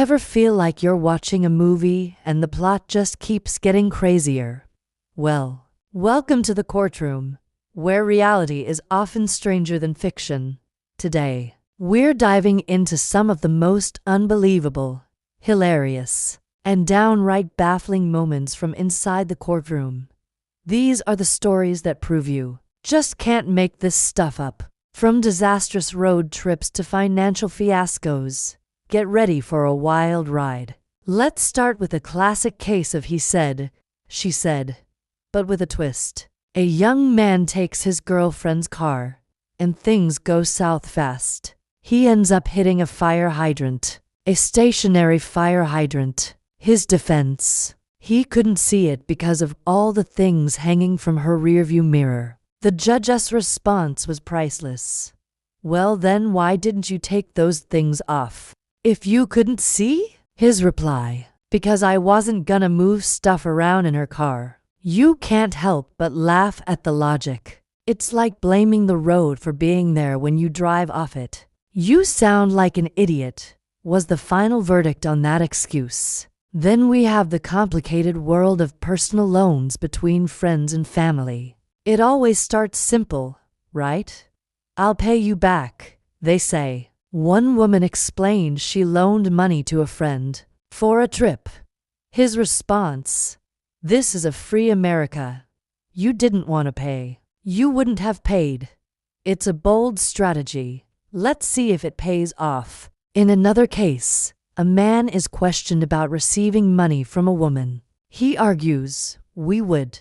Ever feel like you're watching a movie and the plot just keeps getting crazier? Well, welcome to the courtroom, where reality is often stranger than fiction. Today, we're diving into some of the most unbelievable, hilarious, and downright baffling moments from inside the courtroom. These are the stories that prove you just can't make this stuff up. From disastrous road trips to financial fiascos, get ready for a wild ride. Let's start with a classic case of he said, she said, but with a twist. A young man takes his girlfriend's car, and things go south fast. He ends up hitting a fire hydrant, a stationary fire hydrant. His defense: he couldn't see it because of all the things hanging from her rearview mirror. The judge's response was priceless. Well, then why didn't you take those things off if you couldn't see? His reply: because I wasn't gonna move stuff around in her car. You can't help but laugh at the logic. It's like blaming the road for being there when you drive off it. You sound like an idiot, was the final verdict on that excuse. Then we have the complicated world of personal loans between friends and family. It always starts simple, right? I'll pay you back, they say. One woman explained she loaned money to a friend for a trip. His response: this is a free America. You didn't want to pay. You wouldn't have paid. It's a bold strategy. Let's see if it pays off. In another case, a man is questioned about receiving money from a woman. He argues, we would,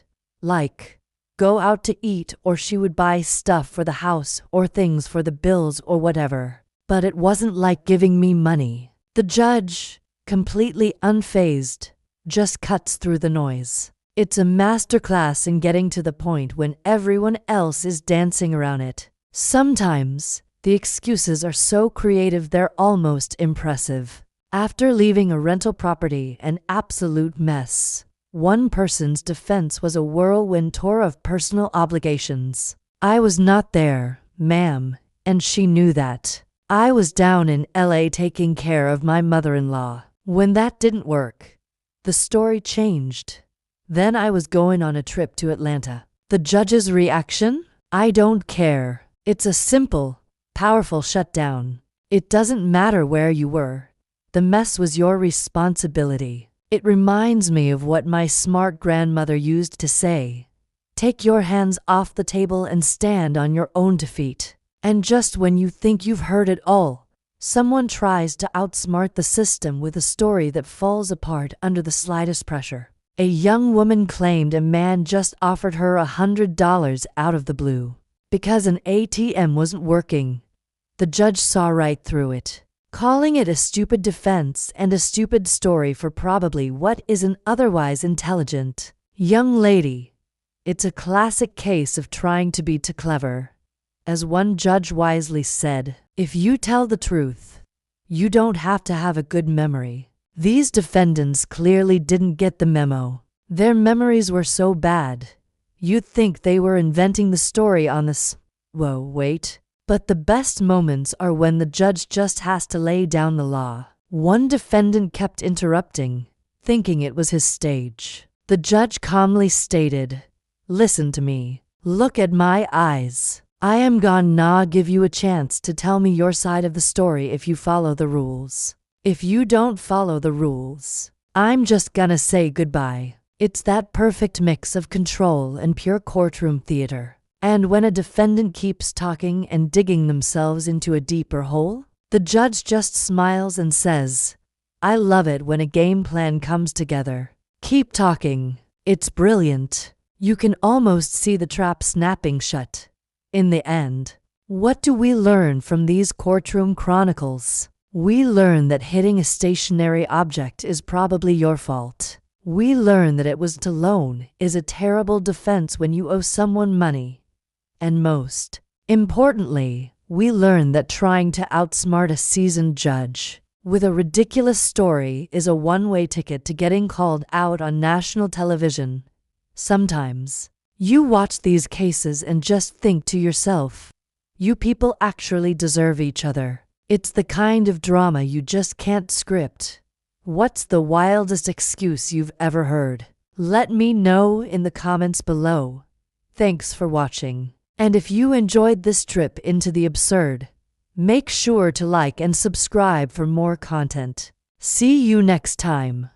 go out to eat, or she would buy stuff for the house or things for the bills or whatever. But it wasn't like giving me money. The judge, completely unfazed, just cuts through the noise. It's a masterclass in getting to the point when everyone else is dancing around it. Sometimes, the excuses are so creative they're almost impressive. After leaving a rental property an absolute mess, one person's defense was a whirlwind tour of personal obligations. I was not there, ma'am, and she knew that. I was down in LA taking care of my mother-in-law. When that didn't work, the story changed. Then I was going on a trip to Atlanta. The judge's reaction? I don't care. It's a simple, powerful shutdown. It doesn't matter where you were. The mess was your responsibility. It reminds me of what my smart grandmother used to say: take your hands off the table and stand on your own defeat. And just when you think you've heard it all, someone tries to outsmart the system with a story that falls apart under the slightest pressure. A young woman claimed a man just offered her $100 out of the blue because an ATM wasn't working. The judge saw right through it, calling it a stupid defense and a stupid story for probably what isn't otherwise intelligent. Young lady, it's a classic case of trying to be too clever. As one judge wisely said, if you tell the truth, you don't have to have a good memory. These defendants clearly didn't get the memo. Their memories were so bad, you'd think they were inventing the story on the Whoa, wait. But the best moments are when the judge just has to lay down the law. One defendant kept interrupting, thinking it was his stage. The judge calmly stated, listen to me. Look at my eyes. I am gonna give you a chance to tell me your side of the story if you follow the rules. If you don't follow the rules, I'm just gonna say goodbye. It's that perfect mix of control and pure courtroom theater. And when a defendant keeps talking and digging themselves into a deeper hole, the judge just smiles and says, I love it when a game plan comes together. Keep talking. It's brilliant. You can almost see the trap snapping shut. In the end, what do we learn from these courtroom chronicles? We learn that hitting a stationary object is probably your fault. We learn that it was to loan is a terrible defense when you owe someone money. And most importantly, we learn that trying to outsmart a seasoned judge with a ridiculous story is a one-way ticket to getting called out on national television. Sometimes, you watch these cases and just think to yourself, you people actually deserve each other. It's the kind of drama you just can't script. What's the wildest excuse you've ever heard? Let me know in the comments below. Thanks for watching. And if you enjoyed this trip into the absurd, make sure to like and subscribe for more content. See you next time.